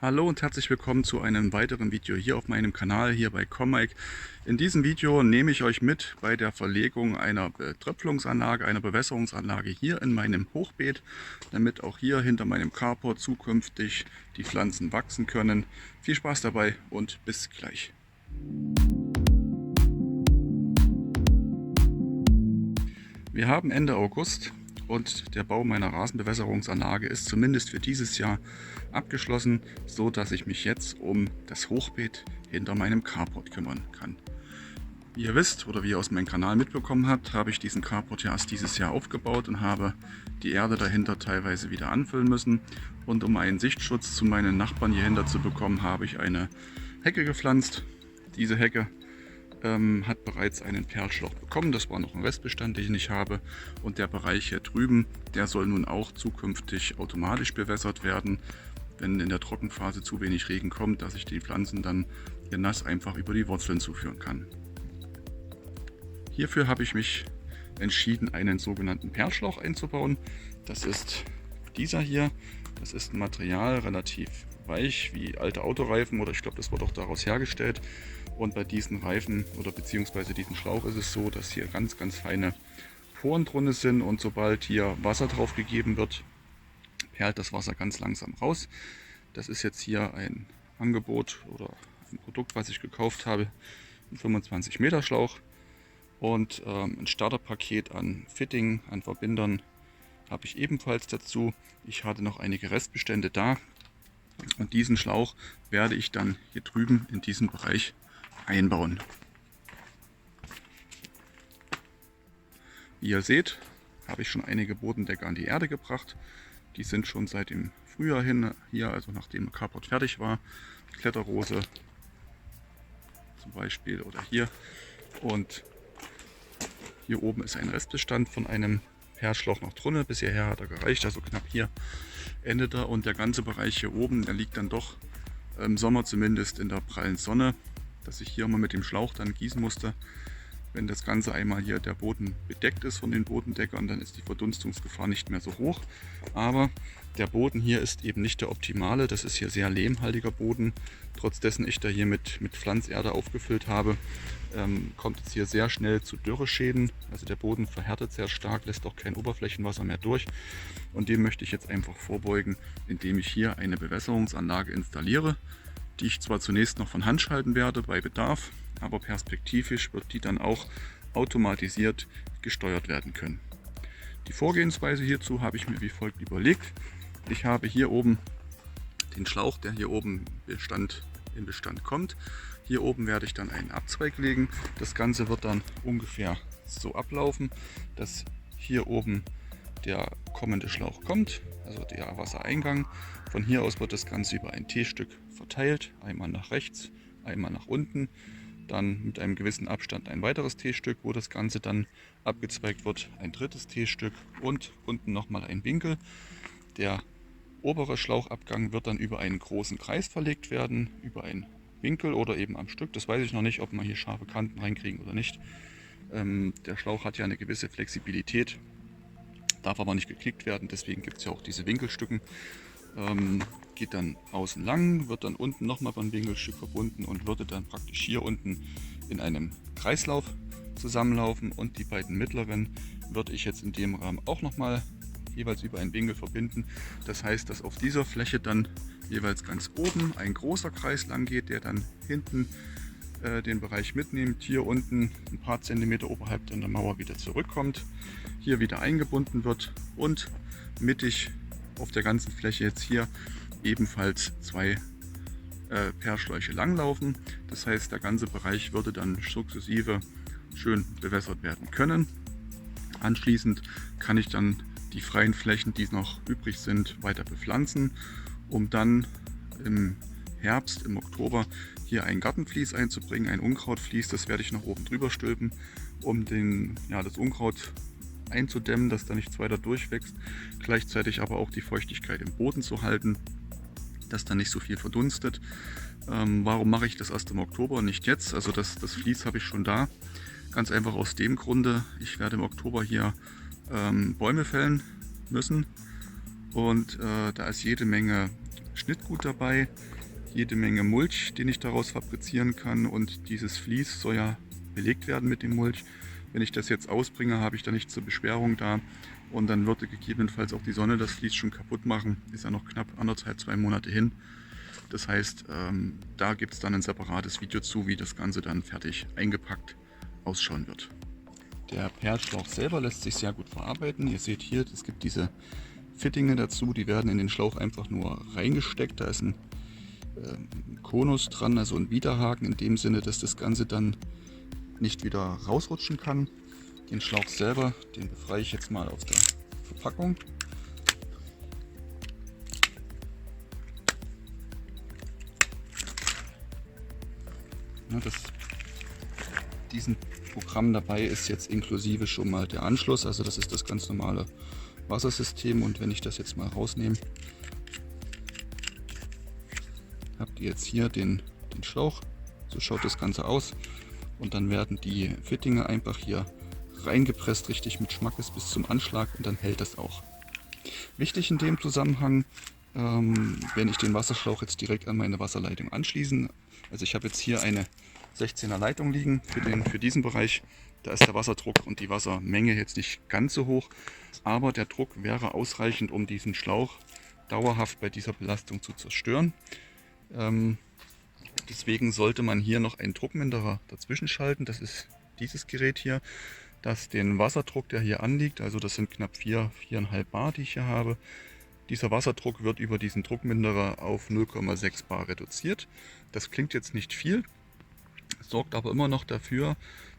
Hallo und herzlich willkommen zu einem weiteren Video hier auf meinem Kanal, hier bei Commike. In diesem Video nehme ich euch mit bei der Verlegung einer Betröpflungsanlage, einer Bewässerungsanlage hier in meinem Hochbeet, damit auch hier hinter meinem Carport zukünftig die Pflanzen wachsen können. Viel Spaß dabei und bis gleich. Wir haben Ende August und der Bau meiner Rasenbewässerungsanlage ist zumindest für dieses Jahr abgeschlossen, so dass ich mich jetzt um das Hochbeet hinter meinem Carport kümmern kann. Wie ihr wisst oder wie ihr aus meinem Kanal mitbekommen habt, habe ich diesen Carport ja erst dieses Jahr aufgebaut und habe die Erde dahinter teilweise wieder anfüllen müssen. Und um einen Sichtschutz zu meinen Nachbarn hier hinter zu bekommen, habe ich eine Hecke gepflanzt. Diese Hecke hat bereits einen Perlschlauch bekommen. Das war noch ein Restbestand, den ich habe. Und der Bereich hier drüben, der soll nun auch zukünftig automatisch bewässert werden, wenn in der Trockenphase zu wenig Regen kommt, dass ich die Pflanzen dann ihr Nass einfach über die Wurzeln zuführen kann. Hierfür habe ich mich entschieden, einen sogenannten Perlschlauch einzubauen. Das ist dieser hier. Das ist ein Material relativ weich wie alte Autoreifen, oder ich glaube, das wird auch daraus hergestellt. Und bei diesen Reifen oder beziehungsweise diesem Schlauch ist es so, dass hier ganz feine Poren drin sind, und sobald hier Wasser drauf gegeben wird, perlt das Wasser ganz langsam raus. Das ist jetzt hier ein Angebot oder ein Produkt, was ich gekauft habe, ein 25 Meter Schlauch, und ein Starterpaket an Fitting, an Verbindern habe ich ebenfalls dazu. Ich hatte noch einige Restbestände da, und diesen Schlauch werde ich dann hier drüben in diesem Bereich einbauen. Wie ihr seht, habe ich schon einige Bodendecker an die Erde gebracht. Die sind schon seit dem Frühjahr hin hier, also nachdem der Carport fertig war. Kletterrose zum Beispiel oder hier. Und hier oben ist ein Restbestand von einem Perlschlauch noch drin. Bis hierher hat er gereicht, also knapp hier endet er. Und der ganze Bereich hier oben, der liegt dann doch im Sommer zumindest in der prallen Sonne, dass ich hier mal mit dem Schlauch dann gießen musste. Wenn das Ganze einmal hier der Boden bedeckt ist von den Bodendeckern, dann ist die Verdunstungsgefahr nicht mehr so hoch. Aber der Boden hier ist eben nicht der optimale. Das ist hier sehr lehmhaltiger Boden. Trotz dessen ich da hier mit Pflanzerde aufgefüllt habe, kommt es hier sehr schnell zu Dürreschäden. Also der Boden verhärtet sehr stark, lässt auch kein Oberflächenwasser mehr durch. Und dem möchte ich jetzt einfach vorbeugen, indem ich hier eine Bewässerungsanlage installiere, die ich zwar zunächst noch von Hand schalten werde bei Bedarf, aber perspektivisch wird die dann auch automatisiert gesteuert werden können. Die Vorgehensweise hierzu habe ich mir wie folgt überlegt. Ich habe hier oben den Schlauch, der hier oben im Bestand kommt. Hier oben werde ich dann einen Abzweig legen. Das Ganze wird dann ungefähr so ablaufen, dass hier oben der kommende Schlauch kommt, also der Wassereingang. Von hier aus wird das Ganze über ein T-Stück verteilt, einmal nach rechts, einmal nach unten, dann mit einem gewissen Abstand ein weiteres T-Stück, wo das Ganze dann abgezweigt wird, ein drittes T-Stück und unten nochmal ein Winkel. Der obere Schlauchabgang wird dann über einen großen Kreis verlegt werden, über einen Winkel oder eben am Stück. Das weiß ich noch nicht, ob wir hier scharfe Kanten reinkriegen oder nicht. Der Schlauch hat ja eine gewisse Flexibilität, darf aber nicht geklickt werden, deswegen gibt es ja auch diese Winkelstücken. Geht dann außen lang, wird dann unten nochmal beim Winkelstück verbunden und würde dann praktisch hier unten in einem Kreislauf zusammenlaufen, und die beiden mittleren würde ich jetzt in dem Rahmen auch nochmal jeweils über einen Winkel verbinden. Das heißt, dass auf dieser Fläche dann jeweils ganz oben ein großer Kreis lang geht, der dann hinten den Bereich mitnimmt, hier unten ein paar Zentimeter oberhalb der Mauer wieder zurückkommt, hier wieder eingebunden wird und mittig auf der ganzen Fläche jetzt hier ebenfalls zwei Perlschläuche langlaufen. Das heißt, der ganze Bereich würde dann sukzessive schön bewässert werden können. Anschließend kann ich dann die freien Flächen, die noch übrig sind, weiter bepflanzen, um dann im Herbst, im Oktober, hier ein Gartenvlies einzubringen, ein Unkrautvlies. Das werde ich noch oben drüber stülpen, um das Unkraut einzudämmen, dass da nichts weiter durchwächst, gleichzeitig aber auch die Feuchtigkeit im Boden zu halten, dass da nicht so viel verdunstet. Warum mache ich das erst im Oktober und nicht jetzt? Also das Vlies habe ich schon da. Ganz einfach aus dem Grunde, ich werde im Oktober hier Bäume fällen müssen, und da ist jede Menge Schnittgut dabei, jede Menge Mulch, den ich daraus fabrizieren kann, und dieses Vlies soll ja belegt werden mit dem Mulch. Wenn ich das jetzt ausbringe, habe ich da nicht zur Beschwerung da, und dann würde gegebenenfalls auch die Sonne das Vlies schon kaputt machen. Ist ja noch knapp 1,5–2 Monate hin. Das heißt, da gibt es dann ein separates Video zu, wie das Ganze dann fertig eingepackt ausschauen wird. Der Perlschlauch selber lässt sich sehr gut verarbeiten. Ihr seht hier, es gibt diese Fittinge dazu, die werden in den Schlauch einfach nur reingesteckt. Da ist ein Konus dran, also ein Widerhaken in dem Sinne, dass das Ganze dann nicht wieder rausrutschen kann. Den Schlauch selber, den befreie ich jetzt mal aus der Verpackung. Ja, diesen Programm dabei ist jetzt inklusive schon mal der Anschluss, also das ist das ganz normale Wassersystem, und wenn ich das jetzt mal rausnehme, habt ihr jetzt hier den Schlauch, so schaut das Ganze aus, und dann werden die Fittinge einfach hier reingepresst, richtig mit Schmackes bis zum Anschlag, und dann hält das auch. Wichtig in dem Zusammenhang, wenn ich den Wasserschlauch jetzt direkt an meine Wasserleitung anschließen, also ich habe jetzt hier eine 16er Leitung liegen für diesen Bereich, da ist der Wasserdruck und die Wassermenge jetzt nicht ganz so hoch, aber der Druck wäre ausreichend, um diesen Schlauch dauerhaft bei dieser Belastung zu zerstören. Deswegen sollte man hier noch einen Druckminderer dazwischen schalten. Das ist dieses Gerät hier, das den Wasserdruck, der hier anliegt, also das sind knapp 4,5 Bar, die ich hier habe. Dieser Wasserdruck wird über diesen Druckminderer auf 0,6 Bar reduziert. Das klingt jetzt nicht viel, sorgt aber immer noch dafür,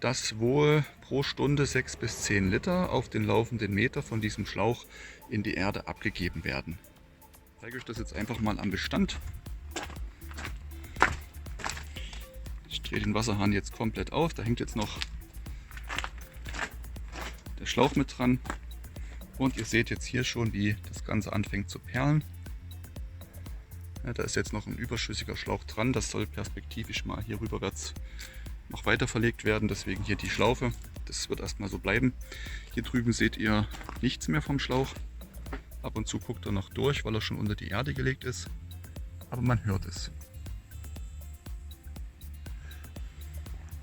dass wohl pro Stunde 6 bis 10 Liter auf den laufenden Meter von diesem Schlauch in die Erde abgegeben werden. Ich zeige euch das jetzt einfach mal am Bestand. Ich drehe den Wasserhahn jetzt komplett auf, da hängt jetzt noch der Schlauch mit dran, und ihr seht jetzt hier schon, wie das Ganze anfängt zu perlen. Ja, da ist jetzt noch ein überschüssiger Schlauch dran, das soll perspektivisch mal hier rüberwärts noch weiter verlegt werden, deswegen hier die Schlaufe. Das wird erstmal so bleiben. Hier drüben seht ihr nichts mehr vom Schlauch. Ab und zu guckt er noch durch, weil er schon unter die Erde gelegt ist, aber man hört es.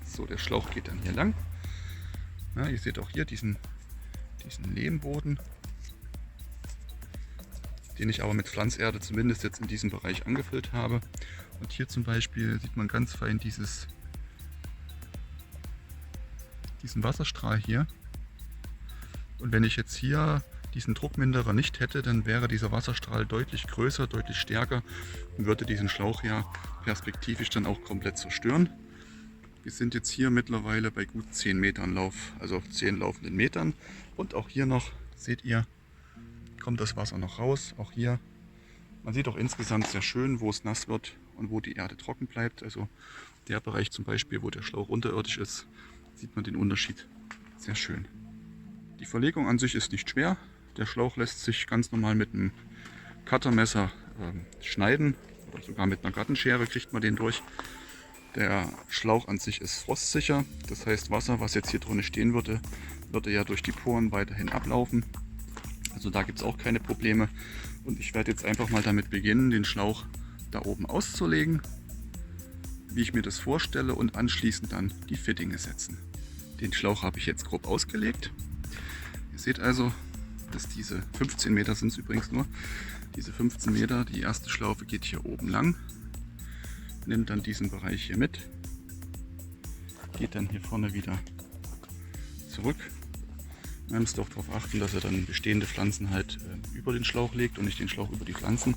So, der Schlauch geht dann hier lang. Ja, ihr seht auch hier diesen Lehmboden, den ich aber mit Pflanzerde zumindest jetzt in diesem Bereich angefüllt habe. Und hier zum Beispiel sieht man ganz fein diesen Wasserstrahl hier. Und wenn ich jetzt hier diesen Druckminderer nicht hätte, dann wäre dieser Wasserstrahl deutlich größer, deutlich stärker und würde diesen Schlauch ja perspektivisch dann auch komplett zerstören. Wir sind jetzt hier mittlerweile bei gut 10 Metern Lauf, also 10 laufenden Metern. Und auch hier noch, seht ihr, kommt das Wasser noch raus. Auch hier, man sieht auch insgesamt sehr schön, wo es nass wird und wo die Erde trocken bleibt. Also der Bereich zum Beispiel, wo der Schlauch unterirdisch ist, sieht man den Unterschied sehr schön. Die Verlegung an sich ist nicht schwer. Der Schlauch lässt sich ganz normal mit einem Cuttermesser schneiden, oder sogar mit einer Gartenschere kriegt man den durch. Der Schlauch an sich ist frostsicher, das heißt Wasser, was jetzt hier drin stehen würde ja durch die Poren weiterhin ablaufen. Also da gibt es auch keine Probleme. Und ich werde jetzt einfach mal damit beginnen, den Schlauch da oben auszulegen, wie ich mir das vorstelle, und anschließend dann die Fittinge setzen. Den Schlauch habe ich jetzt grob ausgelegt. Ihr seht also, dass diese 15 Meter sind es übrigens nur. Diese 15 Meter, die erste Schlaufe geht hier oben lang. Nimmt dann diesen Bereich hier mit, geht dann hier vorne wieder zurück. Man muss doch darauf achten, dass er dann bestehende Pflanzen halt über den Schlauch legt und nicht den Schlauch über die Pflanzen.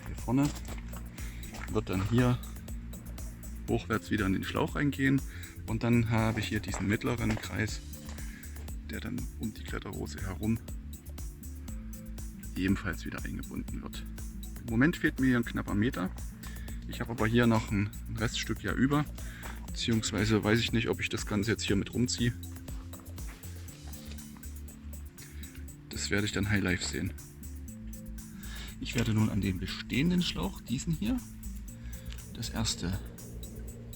Hier vorne wird dann hier hochwärts wieder in den Schlauch reingehen, und dann habe ich hier diesen mittleren Kreis, der dann um die Kletterrose herum ebenfalls wieder eingebunden wird. Im Moment fehlt mir hier ein knapper Meter. Ich habe aber hier noch ein Reststück ja über, beziehungsweise weiß ich nicht, ob ich das Ganze jetzt hier mit rumziehe. Das werde ich dann High Life sehen. Ich werde nun an den bestehenden Schlauch, diesen hier, das erste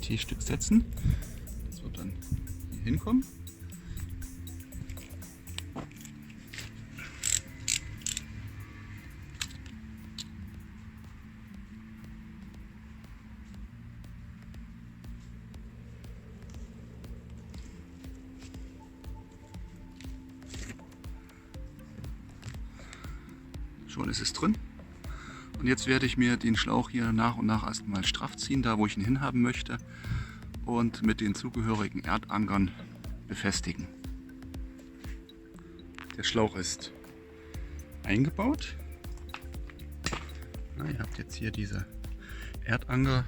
T-Stück setzen. Das wird dann hier hinkommen. Schon ist es drin. Und jetzt werde ich mir den Schlauch hier nach und nach erstmal straff ziehen, da wo ich ihn hinhaben möchte. Und mit den zugehörigen Erdankern befestigen. Der Schlauch ist eingebaut. Na, ihr habt jetzt hier diese Erdanker.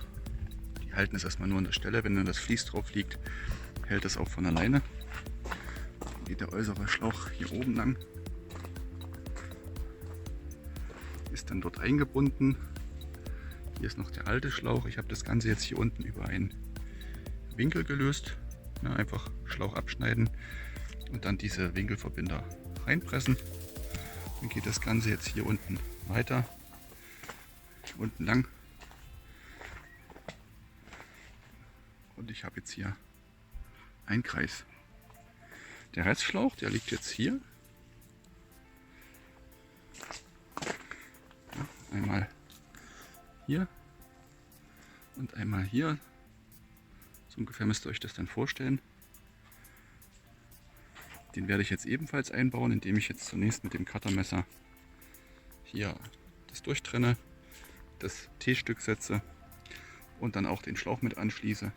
Die halten es erstmal nur an der Stelle. Wenn dann das Vlies drauf liegt, hält es auch von alleine. Dann geht der äußere Schlauch hier oben lang. Ist dann dort eingebunden. Hier ist noch der alte Schlauch. Ich habe das Ganze jetzt hier unten über einen Winkel gelöst. Na, einfach Schlauch abschneiden und dann diese Winkelverbinder reinpressen. Dann geht das Ganze jetzt hier unten weiter, unten lang. Und ich habe jetzt hier einen Kreis. Der Restschlauch, der liegt jetzt hier. Ja, einmal hier und einmal hier. So ungefähr müsst ihr euch das dann vorstellen. Den werde ich jetzt ebenfalls einbauen, indem ich jetzt zunächst mit dem Cuttermesser hier das durchtrenne, das T-Stück setze und dann auch den Schlauch mit anschließe.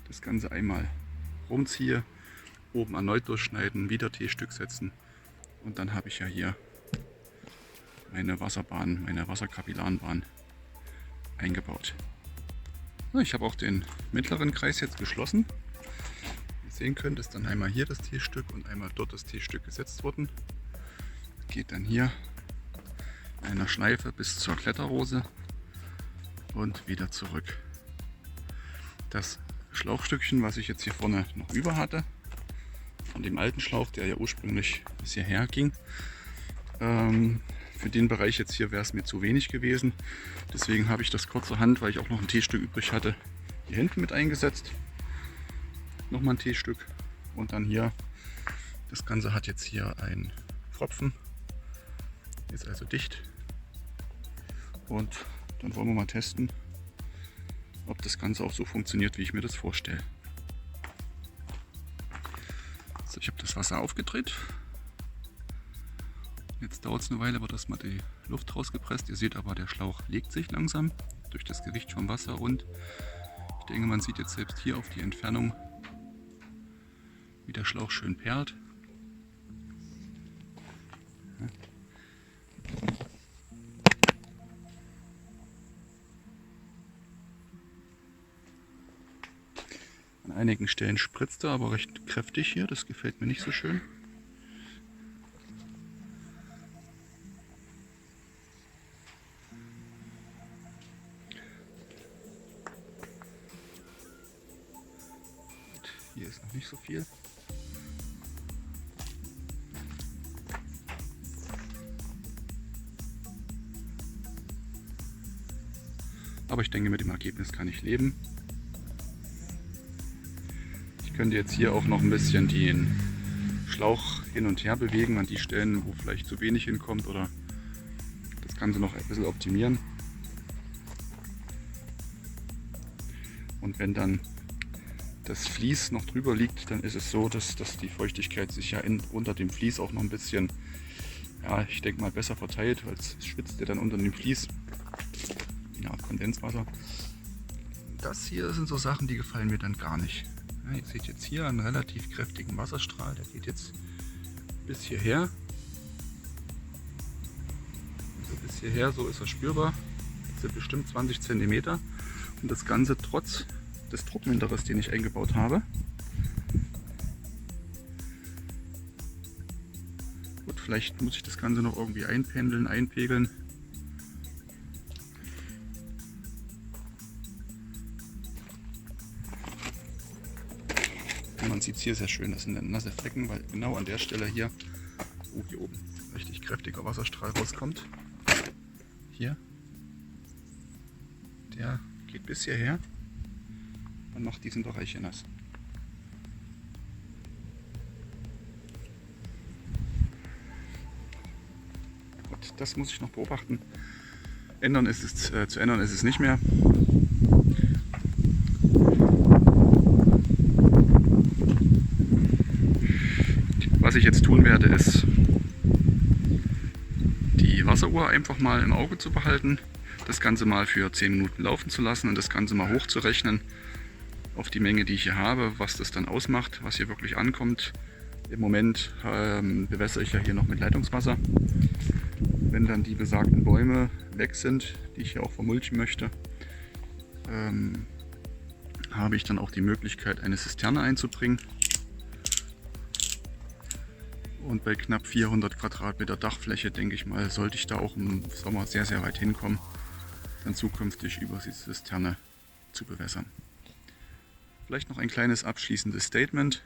Das Ganze einmal rumziehe, oben erneut durchschneiden, wieder T-Stück setzen und dann habe ich ja hier meine Wasserbahn, meine Wasserkapillarnbahn eingebaut. So, ich habe auch den mittleren Kreis jetzt geschlossen. Wie ihr sehen könnt, ist dann einmal hier das T-Stück und einmal dort das T-Stück gesetzt worden. Geht dann hier in einer Schleife bis zur Kletterrose und wieder zurück. Das Schlauchstückchen, was ich jetzt hier vorne noch über hatte, von dem alten Schlauch, der ja ursprünglich bis hierher ging, für den Bereich jetzt hier wäre es mir zu wenig gewesen. Deswegen habe ich das kurzerhand, weil ich auch noch ein T-Stück übrig hatte, hier hinten mit eingesetzt. Nochmal ein T-Stück und dann hier. Das Ganze hat jetzt hier einen Pfropfen. Ist also dicht. Und dann wollen wir mal testen, ob das Ganze auch so funktioniert, wie ich mir das vorstelle. So, ich habe das Wasser aufgedreht. Jetzt dauert es eine Weile, wird erstmal die Luft rausgepresst. Ihr seht aber, der Schlauch legt sich langsam durch das Gewicht vom Wasser und ich denke, man sieht jetzt selbst hier auf die Entfernung, wie der Schlauch schön perlt. An einigen Stellen spritzt er aber recht kräftig hier, das gefällt mir nicht so schön. Hier ist noch nicht so viel. Aber ich denke, mit dem Ergebnis kann ich leben. Ich könnte jetzt hier auch noch ein bisschen den Schlauch hin und her bewegen an die Stellen, wo vielleicht zu wenig hinkommt, oder das Ganze noch ein bisschen optimieren. Und wenn dann das Vlies noch drüber liegt, dann ist es so, dass die Feuchtigkeit sich ja unter dem Vlies auch noch ein bisschen, ja, ich denke mal, besser verteilt, weil es schwitzt ja dann unter dem Vlies. Ja, Kondenswasser. Das hier sind so Sachen, die gefallen mir dann gar nicht. Ja, ihr seht jetzt hier einen relativ kräftigen Wasserstrahl, der geht jetzt bis hierher. Also bis hierher, so ist er spürbar. Das sind bestimmt 20 cm. Und das Ganze trotz des Druckminderers, den ich eingebaut habe. Gut, vielleicht muss ich das Ganze noch irgendwie einpendeln, einpegeln. Und man sieht es hier sehr schön, das sind nasse Flecken, weil genau an der Stelle hier, wo hier oben richtig kräftiger Wasserstrahl rauskommt, hier, der geht bis hierher und macht diesen Bereich hier nass. Gut, das muss ich noch beobachten. Zu ändern ist es nicht mehr. Was ich jetzt tun werde, ist die Wasseruhr einfach mal im Auge zu behalten, das Ganze mal für 10 Minuten laufen zu lassen und das Ganze mal hochzurechnen auf die Menge, die ich hier habe, was das dann ausmacht, was hier wirklich ankommt. Im Moment bewässere ich ja hier noch mit Leitungswasser. Wenn dann die besagten Bäume weg sind, die ich hier auch vermulchen möchte, habe ich dann auch die Möglichkeit, eine Zisterne einzubringen. Und bei knapp 400 Quadratmeter Dachfläche, denke ich mal, sollte ich da auch im Sommer sehr, sehr weit hinkommen, dann zukünftig über die Zisterne zu bewässern. Vielleicht noch ein kleines abschließendes Statement.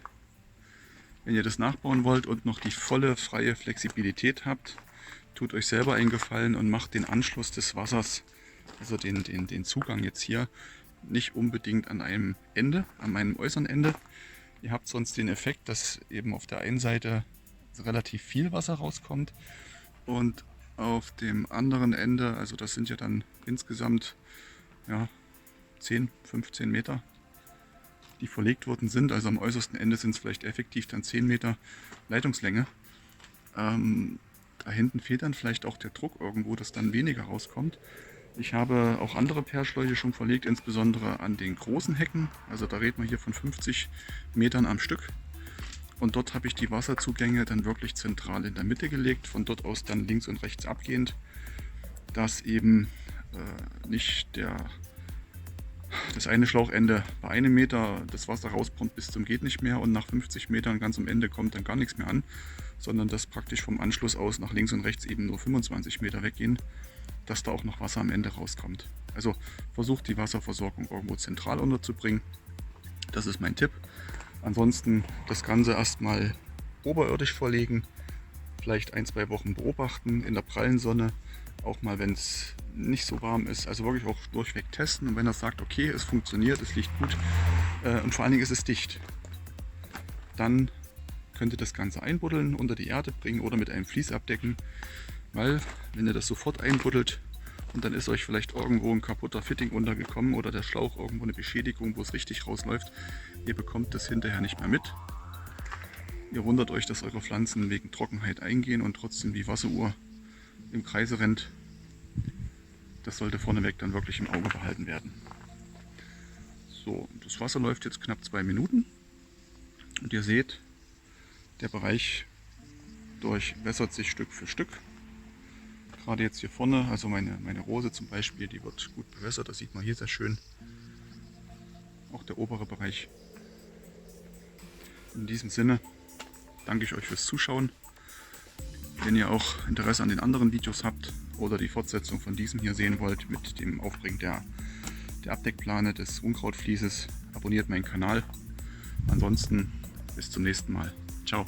Wenn ihr das nachbauen wollt und noch die volle freie Flexibilität habt, tut euch selber einen Gefallen und macht den Anschluss des Wassers, also den Zugang jetzt hier, nicht unbedingt an einem Ende, an meinem äußeren Ende. Ihr habt sonst den Effekt, dass eben auf der einen Seite relativ viel Wasser rauskommt und auf dem anderen Ende, also das sind ja dann insgesamt 10, 15 Meter, die verlegt worden sind, also am äußersten Ende sind es vielleicht effektiv dann 10 Meter Leitungslänge. Da hinten fehlt dann vielleicht auch der Druck irgendwo, dass dann weniger rauskommt. Ich habe auch andere Perlschläuche schon verlegt, insbesondere an den großen Hecken, also da reden wir hier von 50 Metern am Stück. Und dort habe ich die Wasserzugänge dann wirklich zentral in der Mitte gelegt, von dort aus dann links und rechts abgehend, dass eben nicht das eine Schlauchende bei 1 Meter das Wasser rauspumpt bis zum geht nicht mehr und nach 50 Metern ganz am Ende kommt dann gar nichts mehr an, sondern dass praktisch vom Anschluss aus nach links und rechts eben nur 25 Meter weggehen, dass da auch noch Wasser am Ende rauskommt. Also versucht die Wasserversorgung irgendwo zentral unterzubringen. Das ist mein Tipp. Ansonsten das Ganze erstmal oberirdisch verlegen, vielleicht 1-2 Wochen beobachten in der prallen Sonne, auch mal wenn es nicht so warm ist, also wirklich auch durchweg testen und wenn er sagt, okay, es funktioniert, es liegt gut und vor allen Dingen ist es dicht, dann könnt ihr das Ganze einbuddeln, unter die Erde bringen oder mit einem Vlies abdecken, weil wenn ihr das sofort einbuddelt und dann ist euch vielleicht irgendwo ein kaputter Fitting untergekommen oder der Schlauch irgendwo eine Beschädigung, wo es richtig rausläuft, ihr bekommt das hinterher nicht mehr mit. Ihr wundert euch, dass eure Pflanzen wegen Trockenheit eingehen und trotzdem die Wasseruhr im Kreise rennt. Das sollte vorneweg dann wirklich im Auge behalten werden. So, das Wasser läuft jetzt knapp 2 Minuten und ihr seht, der Bereich durchwässert sich Stück für Stück. Gerade jetzt hier vorne, also meine Rose zum Beispiel, die wird gut bewässert, das sieht man hier sehr schön. Auch der obere Bereich. In diesem Sinne danke ich euch fürs Zuschauen. Wenn ihr auch Interesse an den anderen Videos habt oder die Fortsetzung von diesem hier sehen wollt mit dem Aufbringen der Abdeckplane des Unkrautflieses, abonniert meinen Kanal. Ansonsten bis zum nächsten Mal. Ciao.